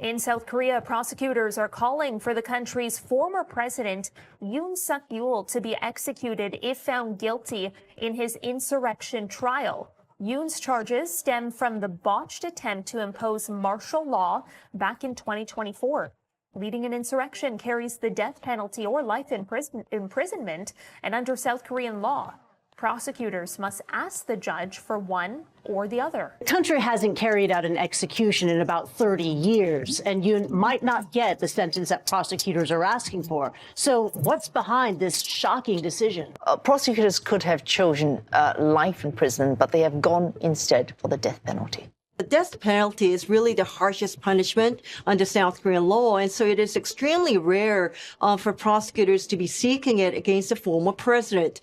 In South Korea, prosecutors are calling for the country's former president, Yoon Suk-yeol, to be executed if found guilty in his insurrection trial. Yoon's charges stem from the botched attempt to impose martial law back in 2024. Leading an insurrection carries the death penalty or life imprisonment, and under South Korean law, prosecutors must ask the judge for one or the other. The country hasn't carried out an execution in about 30 years, and you might not get the sentence that prosecutors are asking for. So what's behind this shocking decision? Prosecutors could have chosen life in prison, but they have gone instead for the death penalty. The death penalty is really the harshest punishment under South Korean law, and so it is extremely rare for prosecutors to be seeking it against a former president.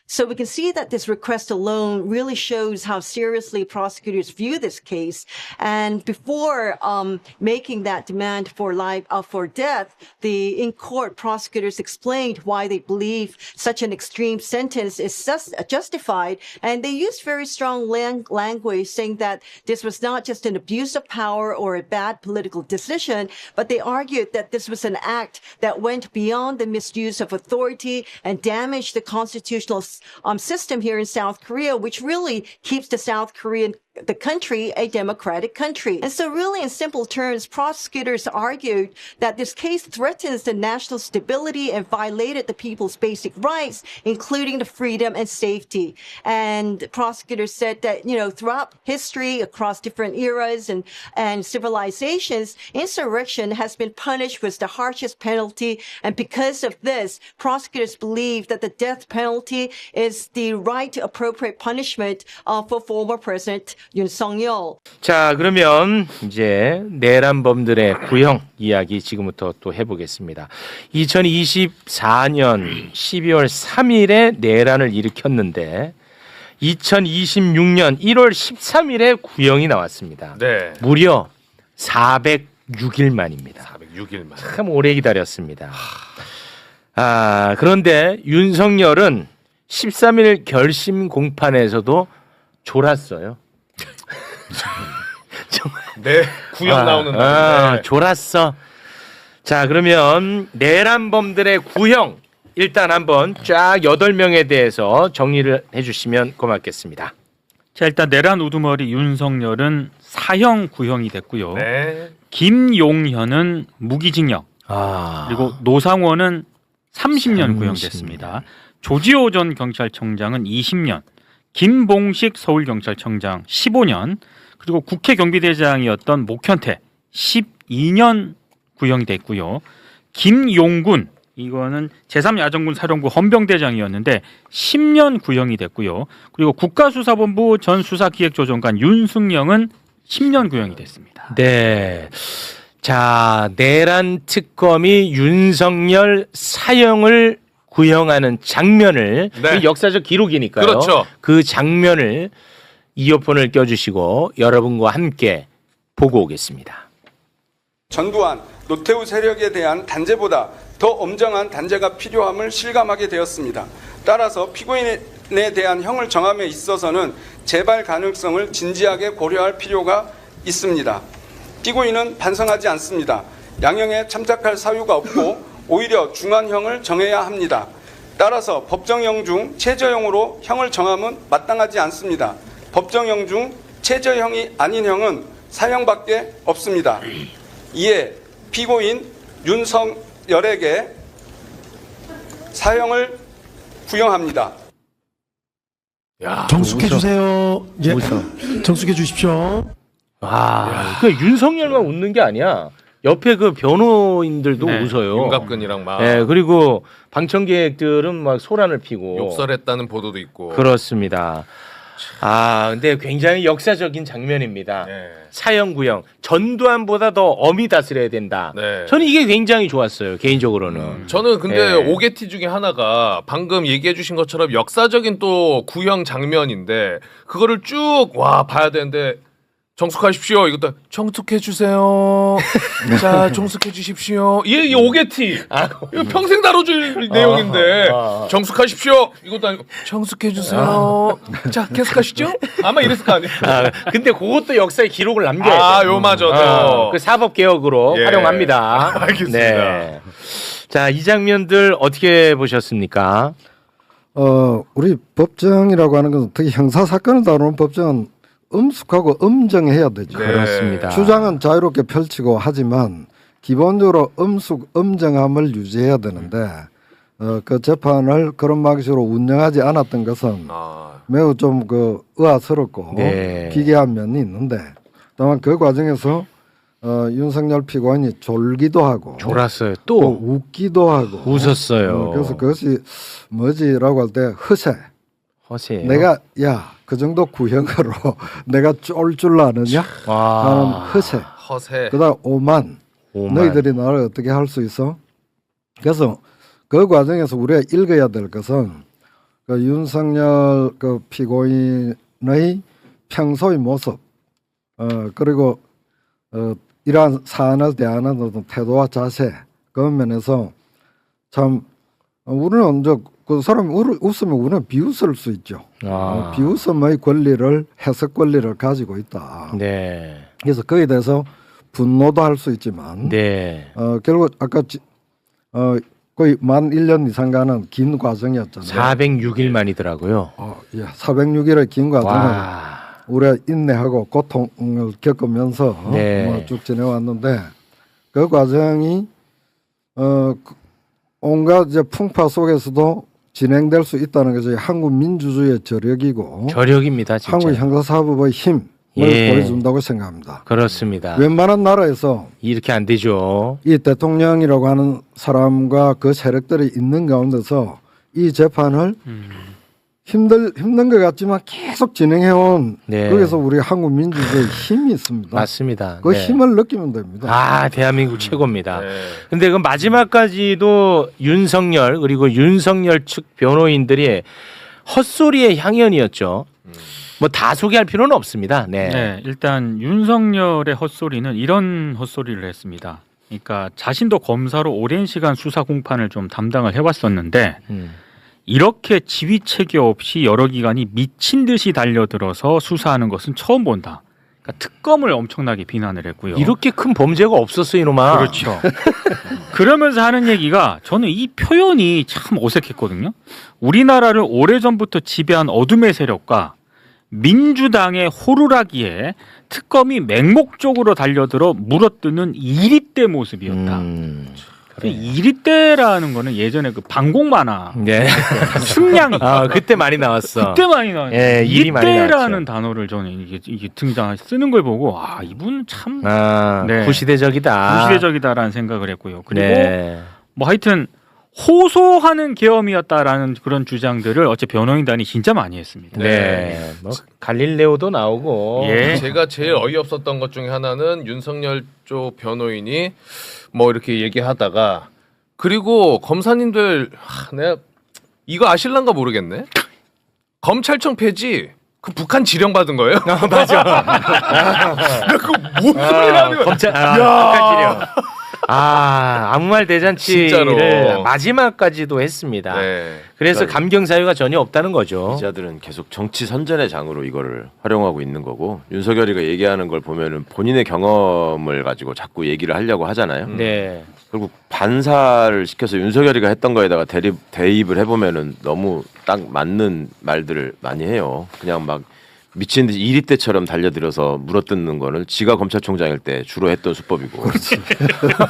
So we can see that this request alone really shows how seriously prosecutors view this case. And before making that demand for life for death, the in-court prosecutors explained why they believe such an extreme sentence is justified, and they used very strong language saying that this was not just an abuse of power or a bad political decision, but they argued that this was an act that went beyond the misuse of authority and damaged the constitutional system here in South Korea, which really keeps the country a democratic country. And so really in simple terms, prosecutors argued that this case threatens the national stability and violated the people's basic rights, including the freedom and safety. And prosecutors said that, throughout history, across different eras and civilizations, insurrection has been punished with the harshest penalty. And because of this, prosecutors believe that the death penalty is the right appropriate punishment for former President 윤석열. 자, 그러면 이제 내란범들의 구형 이야기 지금부터 또 해보겠습니다. 2024년 12월 3일에 내란을 일으켰는데 2026년 1월 13일에 구형이 나왔습니다. 네. 무려 406일 만입니다. 406일 만. 참 오래 기다렸습니다. 그런데 윤석열은 13일 결심 공판에서도 졸았어요. 네, 구형 나오는 날. 졸았어. 자, 그러면 내란범들의 구형 일단 한번 쫙 8명에 대해서 정리를 해주시면 고맙겠습니다. 자, 일단 내란 우두머리 윤석열은 사형 구형이 됐고요. 네. 김용현은 무기징역. 그리고 노상원은 30년 구형됐습니다. 조지호 전 경찰청장은 20년, 김봉식 서울경찰청장 15년, 그리고 국회 경비대장이었던 목현태 12년 구형이 됐고요. 김용군, 이거는 제3야전군 사령부 헌병대장이었는데 10년 구형이 됐고요. 그리고 국가수사본부 전 수사기획조정관 윤승영은 10년 구형이 됐습니다. 네. 자, 내란 특검이 윤석열 사형을 구형하는 장면을, 네. 역사적 기록이니까요. 그렇죠. 그 장면을 이어폰을 껴주시고 여러분과 함께 보고 오겠습니다. 전두환, 노태우 세력에 대한 단죄보다 더 엄정한 단죄가 필요함을 실감하게 되었습니다. 따라서 피고인에 대한 형을 정함에 있어서는 재발 가능성을 진지하게 고려할 필요가 있습니다. 피고인은 반성하지 않습니다. 양형에 참작할 사유가 없고 오히려 중한형을 정해야 합니다. 따라서 법정형 중 최저형으로 형을 정함은 마땅하지 않습니다. 법정형 중 최저형이 아닌 형은 사형밖에 없습니다. 이에 피고인 윤석열에게 사형을 구형합니다. 야, 정숙해 주세요. 예. 정숙해 주십시오. 그 윤석열만 웃는 게 아니야. 옆에 그 변호인들도 웃어요. 윤갑근이랑 막. 네, 그리고 방청객들은 막 소란을 피고 욕설했다는 보도도 있고. 그렇습니다. 근데 굉장히 역사적인 장면입니다. 네. 사형 구형. 전두환보다 더 엄히 다스려야 된다. 네. 저는 이게 굉장히 좋았어요. 개인적으로는. 저는 근데 네. 오게티 중에 하나가 방금 얘기해 주신 것처럼 역사적인 또 구형 장면인데 그거를 쭉 봐야 되는데 정숙하십시오. 이것도 정숙해 주세요. 자, 정숙해 주십시오. 이 오게티. 이거 평생 다뤄줄 내용인데 정숙하십시오. 이것도 아니고 정숙해 주세요. 자, 계속하시죠. 아마 이랬을 거 아니에요. 근데 그것도 역사의 기록을 남겨야 돼요. 요마저도. 그 사법 개혁으로 예. 활용합니다. 알겠습니다. 네. 자, 이 장면들 어떻게 보셨습니까? 우리 법정이라고 하는 것은 특히 형사 사건을 다루는 법정은 엄숙하고 엄정해야 되죠. 네. 그렇습니다. 주장은 자유롭게 펼치고 하지만 기본적으로 엄정함을 유지해야 되는데 그 재판을 그런 방식으로 운영하지 않았던 것은 매우 좀 그 의아스럽고 네. 기괴한 면이 있는데 다만 그 과정에서 윤석열 피고인이 졸기도 하고 졸았어요. 또 또 웃기도 하고 웃었어요. 그래서 그것이 뭐지라고 할 때 허세. 허세예요. 내가 그 정도 구형으로 내가 쫄 줄 아느냐 하는 허세. 허세. 그다음 오만. 너희들이 나를 어떻게 할 수 있어? 그래서 그 과정에서 우리가 읽어야 될 것은 그 윤석열 그 피고인의 평소의 모습, 그리고 이러한 사안을 대하는 어떤 태도와 자세 그런 면에서 참 우리는 이제 그 사람이 웃으면 우리는 비웃을 수 있죠. 비웃음의 권리를 해석 권리를 가지고 있다. 네. 그래서 거기에 대해서 분노도 할 수 있지만 네. 결국 아까 거의 만 1년 이상 가는 긴 과정이었잖아요. 406일 만이더라고요. 406일의 긴 과정을 와. 우리가 인내하고 고통을 겪으면서 네. 쭉 지내왔는데 그 과정이 온갖 이제 풍파 속에서도 진행될 수 있다는 것이 한국 민주주의의 저력이고 저력입니다. 진짜. 한국 형사사법의 힘을 보여준다고 생각합니다. 그렇습니다. 웬만한 나라에서 이렇게 안 되죠. 이 대통령이라고 하는 사람과 그 세력들이 있는 가운데서 이 재판을 힘든 것 같지만 계속 진행해온 네. 거기서 우리 한국 민주주의의 힘이 있습니다. 맞습니다. 그 네. 힘을 느끼면 됩니다. 대한민국 최고입니다. 네. 근데 그 마지막까지도 윤석열 그리고 윤석열 측 변호인들이 헛소리의 향연이었죠. 뭐 다 소개할 필요는 없습니다. 네. 네, 일단 윤석열의 헛소리는 이런 헛소리를 했습니다. 그러니까 자신도 검사로 오랜 시간 수사 공판을 좀 담당을 해왔었는데 이렇게 지휘체계 없이 여러 기관이 미친 듯이 달려들어서 수사하는 것은 처음 본다. 그러니까 특검을 엄청나게 비난을 했고요. 이렇게 큰 범죄가 없었어 이놈아. 그렇죠. 그러면서 하는 얘기가 저는 이 표현이 참 어색했거든요. 우리나라를 오래전부터 지배한 어둠의 세력과 민주당의 호루라기에 특검이 맹목적으로 달려들어 물어뜯는 이리떼 모습이었다. 그 이리떼라는 거는 예전에 그 방공 만화 네. 승냥이 그때 많이 나왔어. 그때 많이 나왔어요. 예, 일이 많이 이리떼라는 나왔죠. 단어를 저는 이게 등장 쓰는 걸 보고 이분 참 네. 구시대적이다. 구시대적이다라는 생각을 했고요. 그리고 네. 뭐 하여튼 호소하는 계엄이었다라는 그런 주장들을 어째 변호인단이 진짜 많이 했습니다. 네. 뭐 갈릴레오도 나오고. 예. 제가 제일 어이없었던 것 중에 하나는 윤석열 쪽 변호인이 뭐 이렇게 얘기하다가 그리고 검사님들 내가 이거 아실란가 모르겠네. 검찰청 폐지 그 북한 지령 받은 거예요? 맞아. 나 그거 뭔 소리라는 거야. 검찰. 북한 지령. 아무 말 대잔치를 진짜로. 마지막까지도 했습니다. 네. 그래서 감경 사유가 전혀 없다는 거죠. 기자들은 계속 정치 선전의 장으로 이거를 활용하고 있는 거고 윤석열이가 얘기하는 걸 보면은 본인의 경험을 가지고 자꾸 얘기를 하려고 하잖아요. 네. 결국 반사를 시켜서 윤석열이가 했던 거에다가 대입을 해보면은 너무 딱 맞는 말들을 많이 해요. 그냥 막 미친 듯이 이리떼처럼 달려들어서 물어뜯는 거는 지가 검찰총장일 때 주로 했던 수법이고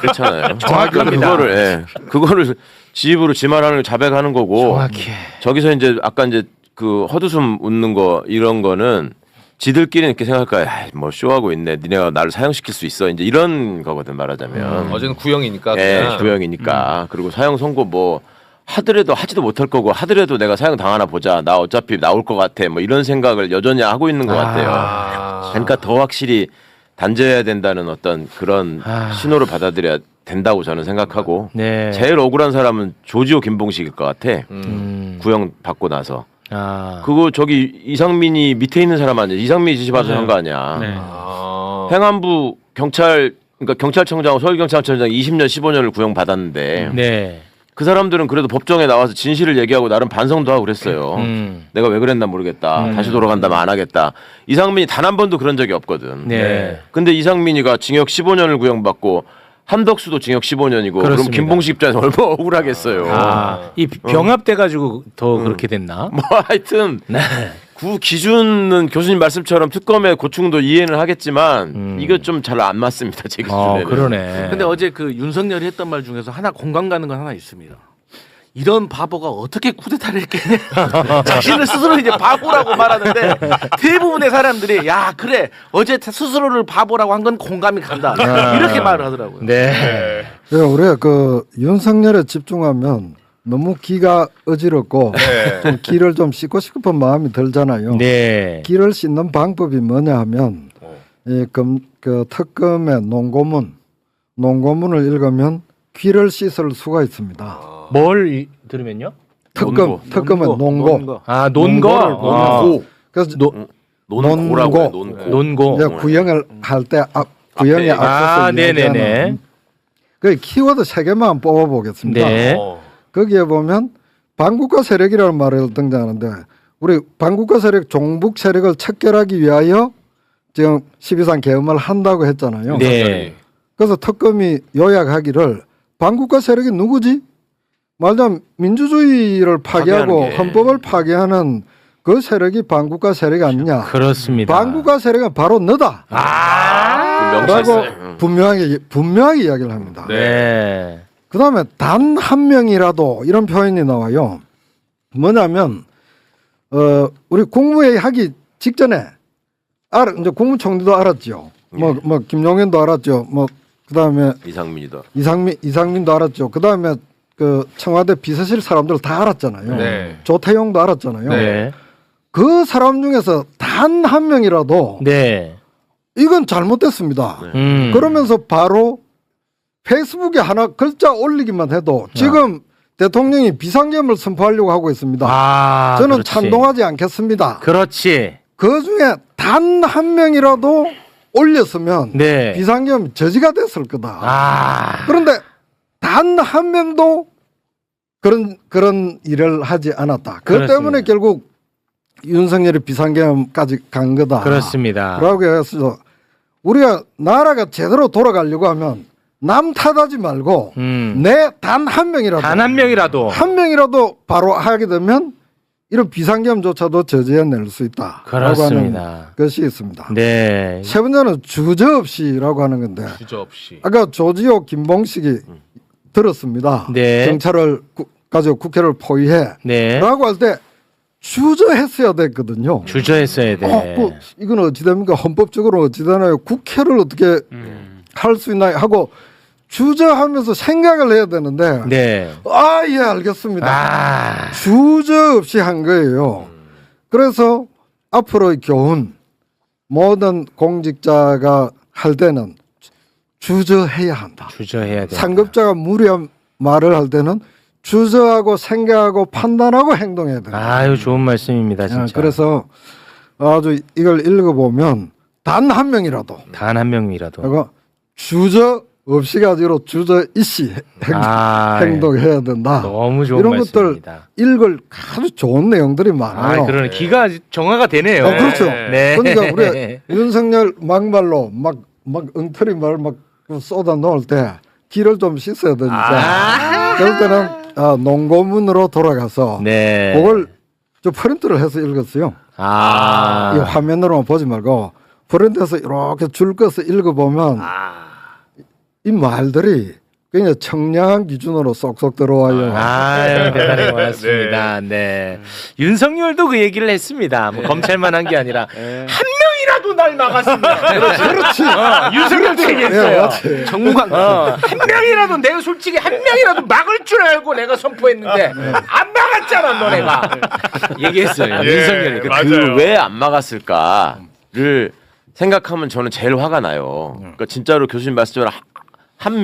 그렇잖아요. 정확합니다. 그거를 지 입으로 지 말하는 걸 자백하는 거고 정확해. 저기서 이제 아까 이제 그 헛웃음 웃는 거 이런 거는 지들끼리 이렇게 생각할 거야. 뭐 쇼하고 있네. 니네가 나를 사형시킬 수 있어. 이제 이런 거거든 말하자면. 어제는 구형이니까. 예, 구형이니까. 그리고 사형 선고 뭐 하더라도 하지도 못할 거고 하더라도 내가 사형 당하나 보자. 나 어차피 나올 것 같아. 뭐 이런 생각을 여전히 하고 있는 것 같아요. 그러니까 더 확실히 단죄해야 된다는 어떤 그런 신호를 받아들여야 된다고 저는 생각하고 네. 제일 억울한 사람은 조지호 김봉식일 것 같아. 구형 받고 나서. 그거 저기 이상민이 밑에 있는 사람 아니야? 이상민이 지시받아서 한 거 아니야? 네. 행안부 그러니까 경찰청장, 서울경찰청장 20년, 15년을 구형받았는데 네. 그 사람들은 그래도 법정에 나와서 진실을 얘기하고 나름 반성도 하고 그랬어요. 내가 왜 그랬나 모르겠다. 다시 돌아간다면 안 하겠다. 이상민이 단 한 번도 그런 적이 없거든. 네. 근데 이상민이가 징역 15년을 구형받고 한덕수도 징역 15년이고 그럼 그렇습니다. 김봉식 입장에서 얼마나 억울하겠어요. 이 병합돼 가지고 더 그렇게 됐나? 뭐 하여튼 네. 그 기준은 교수님 말씀처럼 특검의 고충도 이해는 하겠지만 이거 좀 잘 안 맞습니다. 제 기준에는. 그러네. 근데 어제 그 윤석열이 했던 말 중에서 하나 공감 가는 건 하나 있습니다. 이런 바보가 어떻게 쿠데타를 했겠냐. 자신을 스스로 이제 바보라고 말하는데 대부분의 사람들이 야 그래 어제 스스로를 바보라고 한 건 공감이 간다. 이렇게 말을 하더라고요. 네. 우리가 그 윤석열에 집중하면 너무 기가 어지럽고 좀 기를 좀 씻고 싶은 마음이 들잖아요. 네. 기를 씻는 방법이 뭐냐 하면 그 특검의 논고문을 읽으면 귀를 씻을 수가 있습니다. 뭘 들으면요? 특검의 논고. 아, 논거. 그래서 논고라고 해요. 논고. 이제 구형을 할 때 구형에 앞서서 네네네. 그 키워드 3개만 뽑아보겠습니다. 네. 거기에 보면 반국가 세력이라는 말을 등장하는데 우리 반국가 세력 종북 세력을 척결하기 위하여 지금 12.3 계엄을 한다고 했잖아요. 네. 그래서 특검이 요약하기를 반국가 세력이 누구지? 말하자면 민주주의를 파괴하고 헌법을 파괴하는 그 세력이 반국가 세력이 아니냐. 그렇습니다. 반국가 세력은 바로 너다. 라고 분명하게 이야기를 합니다. 네. 그 다음에 단 한 명이라도 이런 표현이 나와요. 뭐냐면 우리 국무회의 하기 직전에 이제 국무총리도 알았죠. 뭐 김용현도 알았죠. 뭐 그다음에 이상민도 알았죠. 그다음에 그 청와대 비서실 사람들 다 알았잖아요. 네. 조태용도 알았잖아요. 네. 그 사람 중에서 단 한 명이라도 네. 이건 잘못됐습니다. 그러면서 바로 페이스북에 하나 글자 올리기만 해도 지금 대통령이 비상계엄을 선포하려고 하고 있습니다. 저는 그렇지. 찬동하지 않겠습니다. 그렇지. 그 중에 단 한 명이라도 올렸으면 네. 비상계엄 저지가 됐을 거다. 그런데 단 한 명도 그런 일을 하지 않았다. 그 그렇습니다. 때문에 결국 윤석열이 비상계엄까지 간 거다. 그렇습니다. 라고 해서 우리가 나라가 제대로 돌아가려고 하면 남 탓하지 말고 내 단 한 명이라도 한 명이라도 바로 하게 되면 이런 비상계엄조차도 저지해낼 수 있다. 그렇습니다. 라고 하는 것이 있습니다. 네. 세 번째는 주저없이라고 하는 건데 주저없이. 아까 조지호 김봉식이 들었습니다. 네. 경찰을 가지고 국회를 포위해 네. 라고 할 때 주저했어야 됐거든요. 주저했어야 돼. 이건 어찌 됩니까? 헌법적으로 어찌 되나요? 국회를 어떻게 할 수 있나요? 하고 주저하면서 생각을 해야 되는데 네. 예 알겠습니다. 주저 없이 한 거예요. 그래서 앞으로의 교훈 모든 공직자가 할 때는 주저해야 한다. 주저해야 돼. 상급자가 무리한 말을 할 때는 주저하고 생각하고 판단하고 행동해야 된다. 아유 좋은 말씀입니다, 진짜. 그래서 아주 이걸 읽어보면 단 한 명이라도 그리고 주저 없이 가지고 주저 이씨 행동해야 된다. 너무 좋은 이런 말씀입니다. 것들 읽을 아주 좋은 내용들이 많아요. 그러네. 기가 정화가 되네요. 그렇죠. 네. 그러니까 우리 윤석열 막말로 막 엉터리 말 막 쏟아 놓을 때 기를 좀 씻어야 되니까 그럴 때는 논고문으로 돌아가서 그걸 좀 프린트를 해서 읽었어요. 이 화면으로만 보지 말고 프린트해서 이렇게 줄 꺼서 읽어보면 이 말들이 굉장히 청량한 기준으로 쏙쏙 들어와요. 대단히 고맙습니다. 네. 윤석열도 그 얘기를 했습니다. 뭐 검찰만 한 게 아니라 한 명이라도 날 막았으면. 그렇지. 윤석열도 얘기했어요. 정무관. 한 명이라도 내가 솔직히 한 명이라도 막을 줄 알고 내가 선포했는데 안 막았잖아 너네가. 얘기했어요. 윤석열이. 그 왜 안 막았을까를 생각하면 저는 제일 화가 나요. 그러니까 진짜로 교수님 말씀처럼 한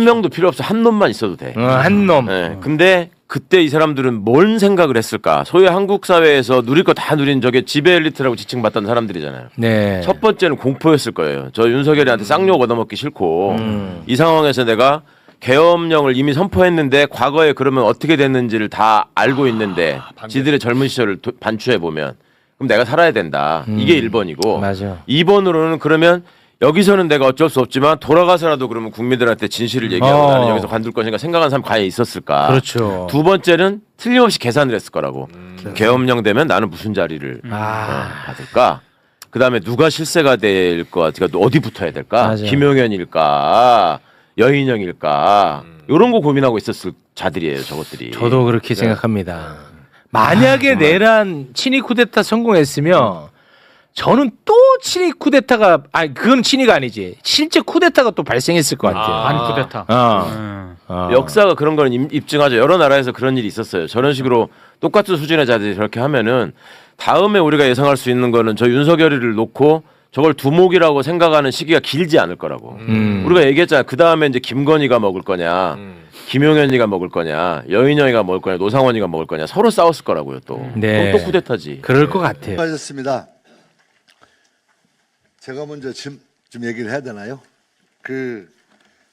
명도 필요 없어. 한 놈만 있어도 돼. 한 놈. 네. 근데 그때 이 사람들은 뭔 생각을 했을까? 소위 한국 사회에서 누릴 거 다 누린 저게 지배 엘리트라고 지칭받던 사람들이잖아요. 네. 첫 번째는 공포였을 거예요. 저 윤석열이한테 쌍욕 얻어먹기 싫고 이 상황에서 내가 계엄령을 이미 선포했는데 과거에 그러면 어떻게 됐는지를 다 알고 있는데 지들의 젊은 시절을 반추해 보면 그럼 내가 살아야 된다. 이게 1번이고 맞아. 2번으로는 그러면 여기서는 내가 어쩔 수 없지만 돌아가서라도 그러면 국민들한테 진실을 얘기하고 나는 여기서 관둘 것인가 생각한 사람 과연 있었을까? 그렇죠. 두 번째는 틀림없이 계산을 했을 거라고. 계엄령 되면 나는 무슨 자리를 받을까? 그다음에 누가 실세가 될 것 같아? 어디 붙어야 될까? 맞아. 김용현일까? 여인영일까? 이런 거 고민하고 있었을 자들이에요, 저것들이. 저도 그렇게 생각합니다. 만약에 내란 친위 쿠데타 성공했으면 저는 또 친위 쿠데타가 아니 그건 친위가 아니지 실제 쿠데타가 또 발생했을 것 같아요. 반 쿠데타. 역사가 그런 거는 입증하죠. 여러 나라에서 그런 일이 있었어요. 저런 식으로 똑같은 수준의 자들이 저렇게 하면은 다음에 우리가 예상할 수 있는 거는 저 윤석열이를 놓고 저걸 두목이라고 생각하는 시기가 길지 않을 거라고. 우리가 얘기했잖아. 그 다음에 이제 김건희가 먹을 거냐, 김용현이가 먹을 거냐, 여인영이가 먹을 거냐, 노상원이가 먹을 거냐 서로 싸웠을 거라고요. 또. 네. 또 쿠데타지. 그럴 것 같아요. 수고하셨습니다. 제가 먼저 좀 얘기를 해야 되나요?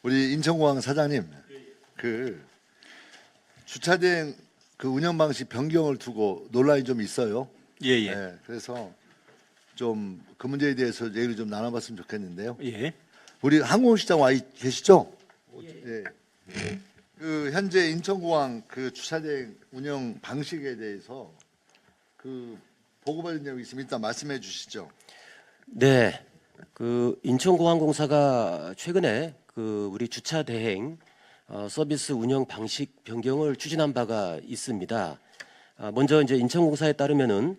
우리 인천공항 사장님, 주차대행 운영 방식 변경을 두고 논란이 좀 있어요. 예. 네, 그래서 좀 그 문제에 대해서 얘기를 좀 나눠봤으면 좋겠는데요. 예. 우리 항공시장 와 계시죠? 예. 현재 인천공항 주차대행 운영 방식에 대해서 보고받은 내용이 있으면 일단 말씀해 주시죠. 네, 인천공항공사가 최근에 우리 주차 대행 서비스 운영 방식 변경을 추진한 바가 있습니다. 먼저 이제 인천공사에 따르면은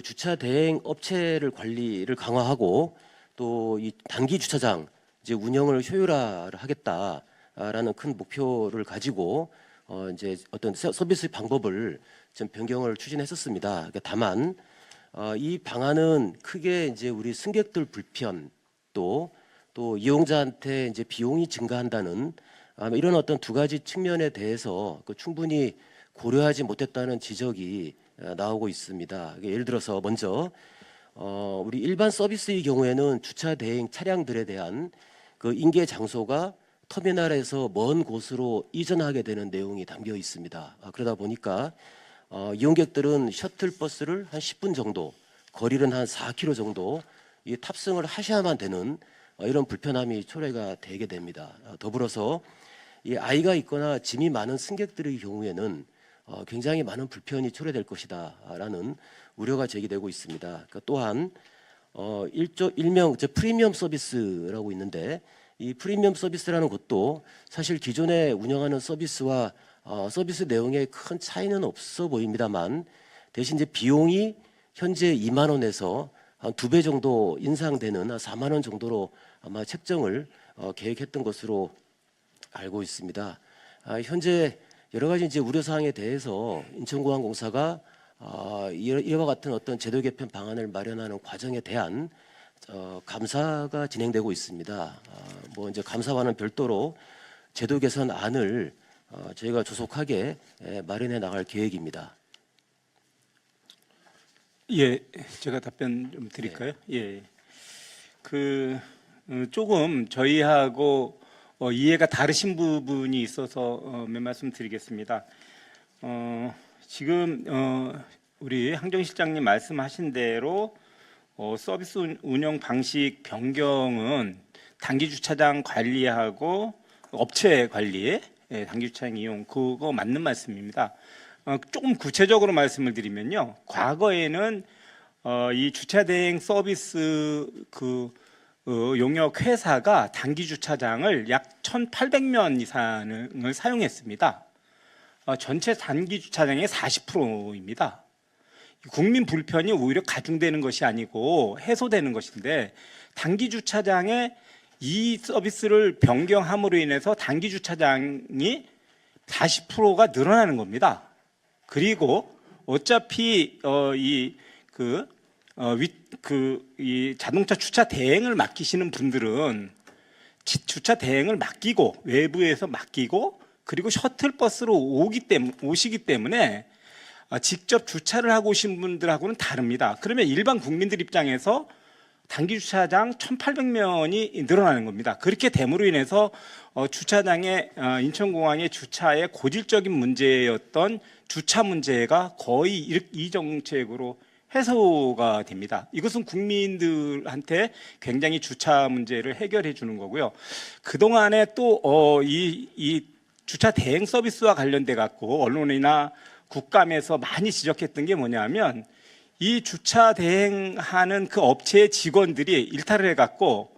주차 대행 업체를 관리를 강화하고 또 이 단기 주차장 이제 운영을 효율화하겠다라는 큰 목표를 가지고 이제 어떤 서비스 방법을 좀 변경을 추진했었습니다. 그러니까 다만 이 방안은 크게 이제 우리 승객들 불편 또 이용자한테 이제 비용이 증가한다는 이런 어떤 두 가지 측면에 대해서 충분히 고려하지 못했다는 지적이 나오고 있습니다. 예를 들어서 먼저 우리 일반 서비스의 경우에는 주차 대행 차량들에 대한 인계 장소가 터미널에서 먼 곳으로 이전하게 되는 내용이 담겨 있습니다. 그러다 보니까 이용객들은 셔틀버스를 한 10분 정도, 거리는 한 4km 정도 탑승을 하셔야만 되는 이런 불편함이 초래가 되게 됩니다. 더불어서 아이가 있거나 짐이 많은 승객들의 경우에는 굉장히 많은 불편이 초래될 것이다라는 우려가 제기되고 있습니다. 그러니까 또한 일명 프리미엄 서비스라고 있는데 이 프리미엄 서비스라는 것도 사실 기존에 운영하는 서비스와 서비스 내용에 큰 차이는 없어 보입니다만 대신 이제 비용이 현재 2만 원에서 한 2배 정도 인상되는 한 4만 원 정도로 아마 책정을 계획했던 것으로 알고 있습니다. 현재 여러 가지 이제 우려 사항에 대해서 인천공항공사가 이와 같은 어떤 제도 개편 방안을 마련하는 과정에 대한 감사가 진행되고 있습니다. 뭐 이제 감사와는 별도로 제도 개선 안을 저희가 조속하게 마련해 나갈 계획입니다. 예, 제가 답변 좀 드릴까요? 예, 조금 저희하고 이해가 다르신 부분이 있어서 몇 말씀 드리겠습니다. 지금 우리 항정실장님 말씀하신 대로 서비스 운영 방식 변경은 단기 주차장 관리하고 업체 관리에 단기 주차장 이용 그거 맞는 말씀입니다. 조금 구체적으로 말씀을 드리면요, 과거에는 이 주차 대행 서비스 용역 회사가 단기 주차장을 약 1,800면 이상을 사용했습니다. 전체 단기 주차장의 40%입니다. 국민 불편이 오히려 가중되는 것이 아니고 해소되는 것인데 단기 주차장에 이 서비스를 변경함으로 인해서 단기 주차장이 40%가 늘어나는 겁니다. 그리고 어차피 이 자동차 주차 대행을 맡기시는 분들은 주차 대행을 맡기고 외부에서 맡기고 그리고 셔틀버스로 오시기 때문에 직접 주차를 하고 오신 분들하고는 다릅니다. 그러면 일반 국민들 입장에서 단기 주차장 1,800면이 늘어나는 겁니다. 그렇게 됨으로 인해서 주차장에 인천공항의 주차의 고질적인 문제였던 주차 문제가 거의 이 정책으로 해소가 됩니다. 이것은 국민들한테 굉장히 주차 문제를 해결해 주는 거고요. 그동안에 또 이 주차 대행 서비스와 관련돼 갖고 언론이나 국감에서 많이 지적했던 게 뭐냐면 이 주차 대행하는 그 업체의 직원들이 일탈을 해갖고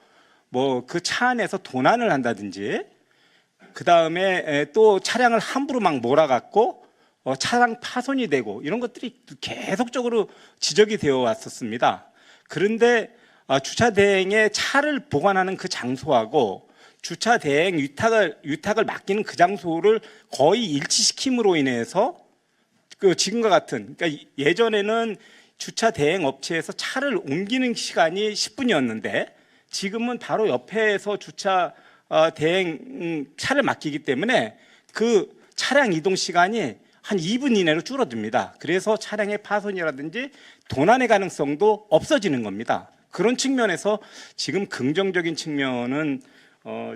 뭐 그 차 안에서 도난을 한다든지 그 다음에 또 차량을 함부로 막 몰아갖고 차량 파손이 되고 이런 것들이 계속적으로 지적이 되어 왔었습니다. 그런데 주차 대행의 차를 보관하는 그 장소하고 주차 대행 위탁을 맡기는 그 장소를 거의 일치시킴으로 인해서 그 지금과 같은, 그러니까 예전에는 주차 대행 업체에서 차를 옮기는 시간이 10분이었는데 지금은 바로 옆에서 주차 대행 차를 맡기기 때문에 그 차량 이동 시간이 한 2분 이내로 줄어듭니다. 그래서 차량의 파손이라든지 도난의 가능성도 없어지는 겁니다. 그런 측면에서 지금 긍정적인 측면은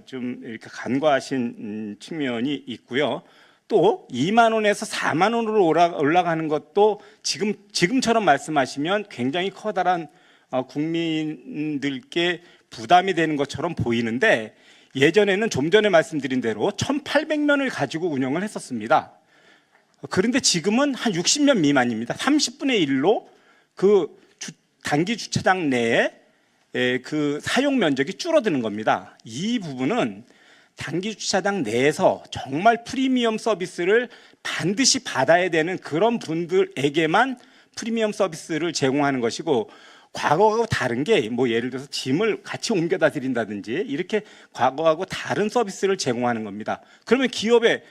좀 이렇게 간과하신 측면이 있고요. 또 2만 원에서 4만 원으로 올라가는 것도 지금처럼 말씀하시면 굉장히 커다란 국민들께 부담이 되는 것처럼 보이는데 예전에는 좀 전에 말씀드린 대로 1,800면을 가지고 운영을 했었습니다. 그런데 지금은 한 60면 미만입니다. 30분의 1로 그 단기 주차장 내에 그 사용 면적이 줄어드는 겁니다. 이 부분은 단기 주차장 내에서 정말 프리미엄 서비스를 반드시 받아야 되는 그런 분들에게만 프리미엄 서비스를 제공하는 것이고 과거하고 다른 게 뭐 예를 들어서 짐을 같이 옮겨다 드린다든지 이렇게 과거하고 다른 서비스를 제공하는 겁니다. 그러면 기업에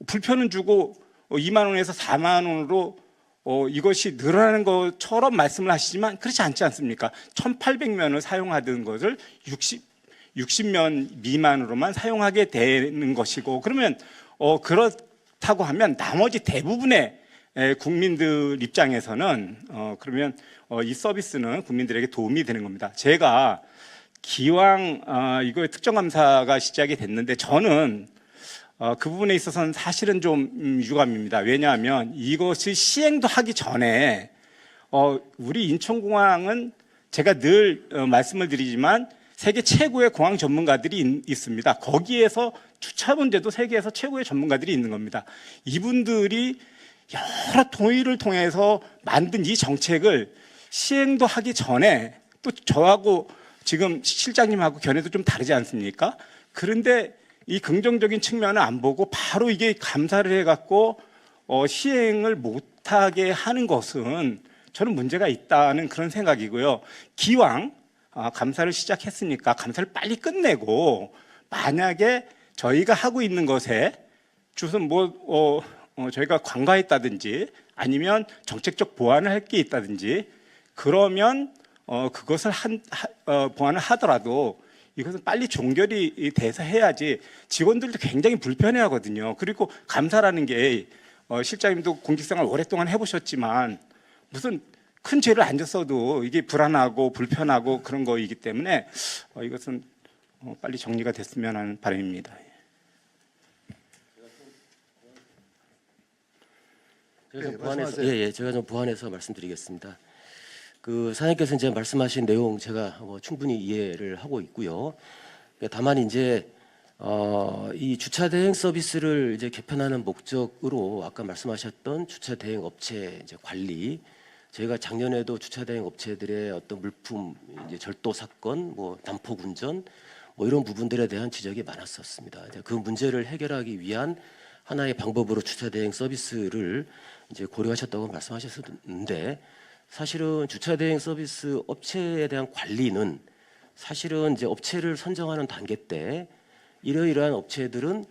불편은 주고 2만 원에서 4만 원으로 이것이 늘어나는 것처럼 말씀을 하시지만 그렇지 않지 않습니까? 1,800면을 사용하던 것을 60면 미만으로만 사용하게 되는 것이고 그러면 그렇다고 하면 나머지 대부분의 국민들 입장에서는 그러면 이 서비스는 국민들에게 도움이 되는 겁니다. 제가 기왕 이거의 특정감사가 시작이 됐는데 저는 그 부분에 있어서는 사실은 좀 유감입니다. 왜냐하면 이것이 시행도 하기 전에 우리 인천공항은 제가 늘 말씀을 드리지만 세계 최고의 공항 전문가들이 있습니다. 거기에서 주차 문제도 세계에서 최고의 전문가들이 있는 겁니다. 이분들이 여러 토의를 통해서 만든 이 정책을 시행도 하기 전에 또 저하고 지금 실장님하고 견해도 좀 다르지 않습니까? 그런데 이 긍정적인 측면을 안 보고 바로 이게 감사를 해갖고 시행을 못하게 하는 것은 저는 문제가 있다는 그런 생각이고요. 기왕 감사를 시작했으니까 감사를 빨리 끝내고 만약에 저희가 하고 있는 것에 무슨 저희가 관과했다든지 아니면 정책적 보완을 할 게 있다든지 그러면 그것을 보완을 하더라도 이것은 빨리 종결이 돼서 해야지 직원들도 굉장히 불편해하거든요. 그리고 감사라는 게 실장님도 공직생활 오랫동안 해보셨지만 무슨 큰 죄를 안 졌어도 이게 불안하고 불편하고 그런 거이기 때문에 이것은 빨리 정리가 됐으면 하는 바람입니다. 제가 좀 보완해서 말씀드리겠습니다. 그 사장님께서 이제 말씀하신 내용 제가 충분히 이해를 하고 있고요. 다만 이제 이 주차 대행 서비스를 이제 개편하는 목적으로 아까 말씀하셨던 주차 대행 업체 이제 관리, 저희가 작년에도 주차 대행 업체들의 어떤 물품 이제 절도 사건, 난폭 운전, 이런 부분들에 대한 지적이 많았었습니다. 그 문제를 해결하기 위한 하나의 방법으로 주차 대행 서비스를 이제 고려하셨다고 말씀하셨었는데, 사실은 주차 대행 서비스 업체에 대한 관리는 사실은 이제 업체를 선정하는 단계 때 이러이러한 업체들은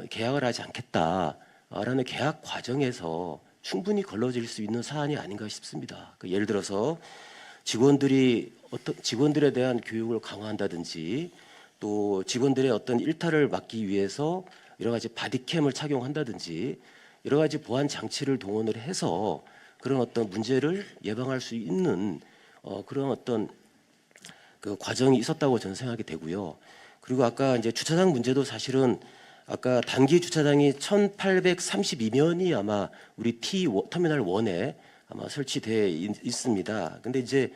계약을 하지 않겠다라는 계약 과정에서 충분히 걸러질 수 있는 사안이 아닌가 싶습니다. 예를 들어서 직원들에 대한 교육을 강화한다든지 또 직원들의 어떤 일탈을 막기 위해서 여러 가지 바디캠을 착용한다든지 여러 가지 보안 장치를 동원을 해서 그런 어떤 문제를 예방할 수 있는 그런 어떤 그 과정이 있었다고 저는 생각이 되고요. 그리고 아까 이제 주차장 문제도 사실은 아까 단기 주차장이 1,832면이 아마 우리 터미널 1에 아마 설치되어 있습니다. 근데 이제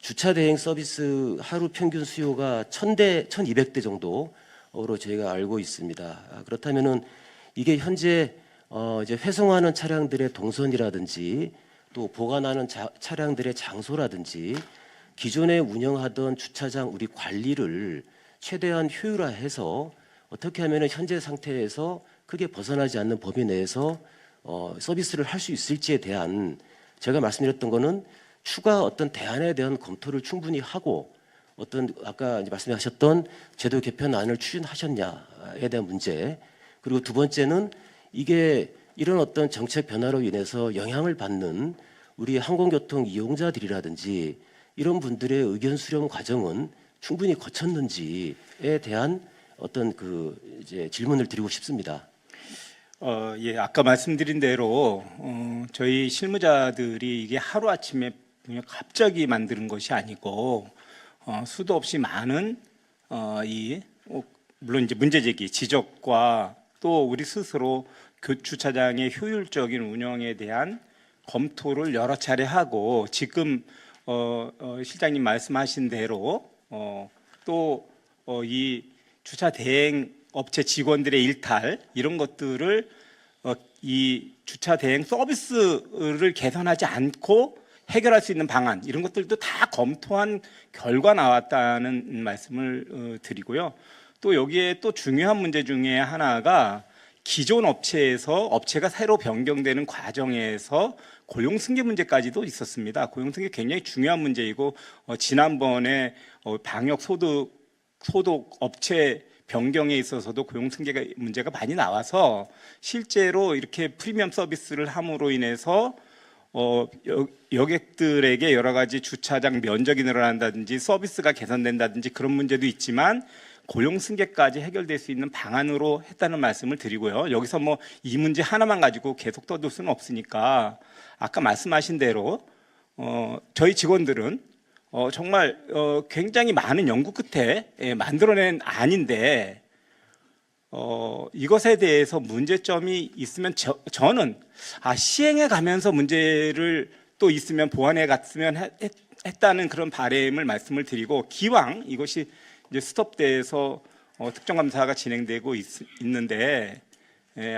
주차 대행 서비스 하루 평균 수요가 1,000대, 1,200대 정도로 저희가 알고 있습니다. 그렇다면은 이게 현재 이제 회송하는 차량들의 동선이라든지 또 보관하는 차량들의 장소라든지 기존에 운영하던 주차장 우리 관리를 최대한 효율화해서 어떻게 하면 현재 상태에서 크게 벗어나지 않는 범위 내에서 서비스를 할 수 있을지에 대한 제가 말씀드렸던 거는 추가 어떤 대안에 대한 검토를 충분히 하고 어떤 아까 이제 말씀하셨던 제도 개편안을 추진하셨냐에 대한 문제, 그리고 두 번째는 이게 이런 어떤 정책 변화로 인해서 영향을 받는 우리 항공교통 이용자들이라든지 이런 분들의 의견 수렴 과정은 충분히 거쳤는지에 대한 어떤 그 이제 질문을 드리고 싶습니다. 예, 아까 말씀드린 대로 저희 실무자들이 이게 하루 아침에 그냥 갑자기 만드는 것이 아니고 수도 없이 많은 물론 이제 문제 제기, 지적과 또 우리 스스로 그 주차장의 효율적인 운영에 대한 검토를 여러 차례 하고 지금 실장님 말씀하신 대로 또 이 주차 대행 업체 직원들의 일탈 이런 것들을 이 주차 대행 서비스를 개선하지 않고 해결할 수 있는 방안 이런 것들도 다 검토한 결과 나왔다는 말씀을 드리고요. 또 여기에 또 중요한 문제 중에 하나가 기존 업체에서 업체가 새로 변경되는 과정에서 고용 승계 문제까지도 있었습니다. 고용 승계 굉장히 중요한 문제이고 지난번에 방역 소독 업체 변경에 있어서도 고용 승계 문제가 많이 나와서 실제로 이렇게 프리미엄 서비스를 함으로 인해서 여객들에게 여러 가지 주차장 면적이 늘어난다든지 서비스가 개선된다든지 그런 문제도 있지만 고용 승계까지 해결될 수 있는 방안으로 했다는 말씀을 드리고요. 여기서 뭐 이 문제 하나만 가지고 계속 떠들 수는 없으니까 아까 말씀하신 대로 저희 직원들은 정말 굉장히 많은 연구 끝에 만들어낸 안인데 이것에 대해서 문제점이 있으면 저는 시행해 가면서 문제를 또 있으면 보완해 갔으면 했다는 그런 바람을 말씀을 드리고 기왕 이것이 이제 스톱돼서 특정감사가 진행되고 있는데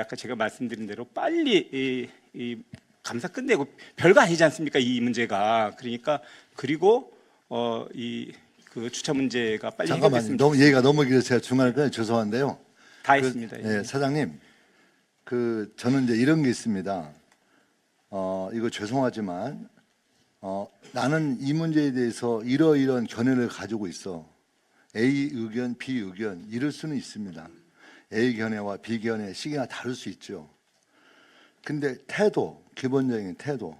아까 제가 말씀드린 대로 빨리 이 감사 끝내고 별거 아니지 않습니까 이 문제가. 그러니까 그리고 그 주차 문제가 빨리 잠깐만요. 너무 얘기가 너무 길어서 제가 중간에 죄송한데요. 다 있습니다. 네, 사장님, 저는 이제 이런 게 있습니다. 이거 죄송하지만 나는 이 문제에 대해서 이러이러한 견해를 가지고 있어. A 의견, B 의견 이럴 수는 있습니다. A 견해와 B 견해 시기가 다를 수 있죠. 근데 태도, 기본적인 태도.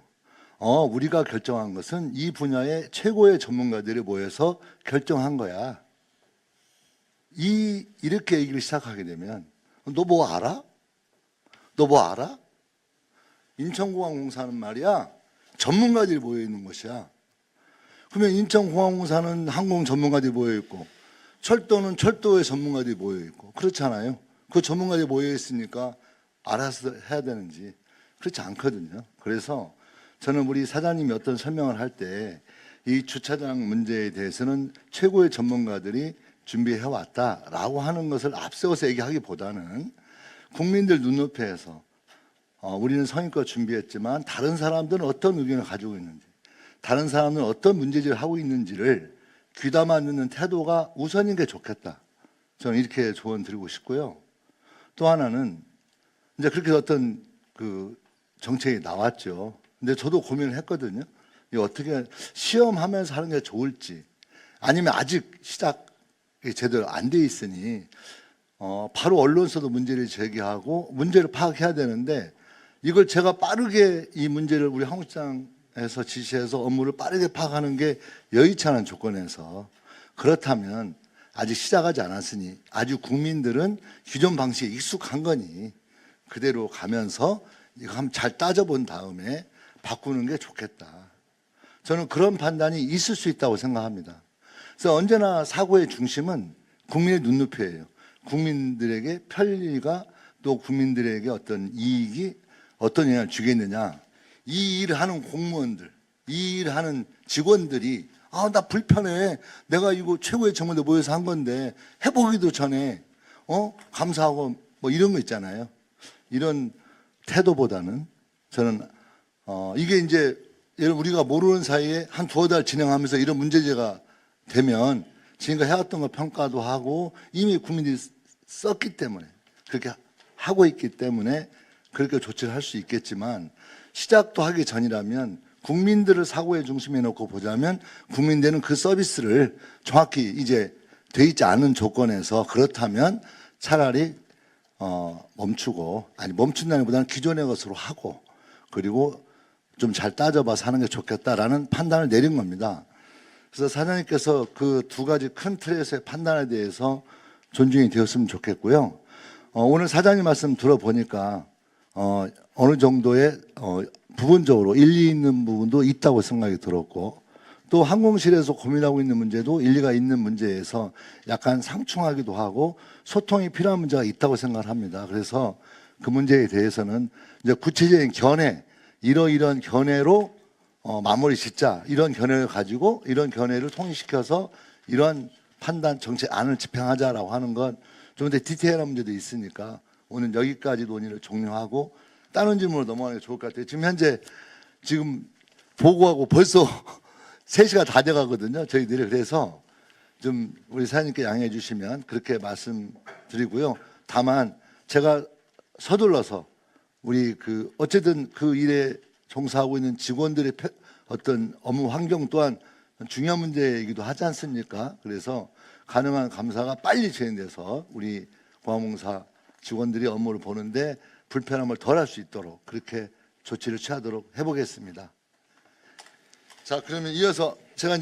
우리가 결정한 것은 이 분야의 최고의 전문가들이 모여서 결정한 거야. 이렇게 얘기를 시작하게 되면 너 뭐 알아? 너 뭐 알아? 인천공항공사는 말이야 전문가들이 모여 있는 것이야. 그러면 인천공항공사는 항공 전문가들이 모여 있고 철도는 철도의 전문가들이 모여 있고 그렇잖아요. 그 전문가들이 모여 있으니까 알아서 해야 되는지 그렇지 않거든요. 그래서 저는 우리 사장님이 어떤 설명을 할 때 이 주차장 문제에 대해서는 최고의 전문가들이 준비해 왔다라고 하는 것을 앞세워서 얘기하기보다는 국민들 눈높이에서 우리는 성의껏 준비했지만 다른 사람들은 어떤 의견을 가지고 있는지 다른 사람들은 어떤 문제제기를 하고 있는지를 귀담아 듣는 태도가 우선인 게 좋겠다. 저는 이렇게 조언 드리고 싶고요. 또 하나는 이제 그렇게 어떤 그 정책이 나왔죠. 근데 저도 고민을 했거든요. 이거 어떻게 시험하면서 하는 게 좋을지 아니면 아직 시작이 제대로 안 돼 있으니 바로 언론서도 문제를 제기하고 문제를 파악해야 되는데 이걸 제가 빠르게 이 문제를 우리 항공시장에서 지시해서 업무를 빠르게 파악하는 게 여의치 않은 조건에서 그렇다면 아직 시작하지 않았으니 아직 국민들은 기존 방식에 익숙한 거니 그대로 가면서 이거 한번 잘 따져본 다음에 바꾸는 게 좋겠다. 저는 그런 판단이 있을 수 있다고 생각합니다. 그래서 언제나 사고의 중심은 국민의 눈높이예요. 국민들에게 편리가 또 국민들에게 어떤 이익이 어떤 영향을 주겠느냐. 이 일을 하는 공무원들, 이 일을 하는 직원들이 나 불편해. 내가 이거 최고의 전문가들 모여서 한 건데 해보기도 전에 감사하고 뭐 이런 거 있잖아요. 이런 태도보다는 저는 이게 이제 우리가 모르는 사이에 한 두어 달 진행하면서 이런 문제제가 되면 지금까지 해왔던 거 평가도 하고 이미 국민들이 썼기 때문에 그렇게 하고 있기 때문에 그렇게 조치를 할 수 있겠지만 시작도 하기 전이라면 국민들을 사고의 중심에 놓고 보자면 국민들은 그 서비스를 정확히 이제 돼 있지 않은 조건에서 그렇다면 차라리 멈추고 멈춘다기보다는 기존의 것으로 하고 그리고 좀 잘 따져봐서 하는 게 좋겠다라는 판단을 내린 겁니다. 그래서 사장님께서 그 두 가지 큰 틀에서의 판단에 대해서 존중이 되었으면 좋겠고요. 오늘 사장님 말씀 들어보니까 어느 정도의 부분적으로 일리 있는 부분도 있다고 생각이 들었고 또 항공실에서 고민하고 있는 문제도 일리가 있는 문제에서 약간 상충하기도 하고 소통이 필요한 문제가 있다고 생각을 합니다. 그래서 그 문제에 대해서는 이제 구체적인 견해, 이러이런 견해로 마무리 짓자. 이런 견해를 가지고 이런 견해를 통일시켜서 이런 판단 정책안을 집행하자라고 하는 건 좀 더 디테일한 문제도 있으니까 오늘 여기까지 논의를 종료하고 다른 질문으로 넘어가는 게 좋을 것 같아요. 지금 현재 보고하고 벌써 3시가 다 돼가거든요. 저희들이. 그래서 좀 우리 사장님께 양해해 주시면 그렇게 말씀드리고요. 다만 제가 서둘러서 우리 어쨌든 그 일에 종사하고 있는 직원들의 어떤 업무 환경 또한 중요한 문제이기도 하지 않습니까? 그래서 가능한 감사가 빨리 진행돼서 우리 공항공사 직원들이 업무를 보는데 불편함을 덜 할 수 있도록 그렇게 조치를 취하도록 해보겠습니다. 자, 그러면 이어서 제가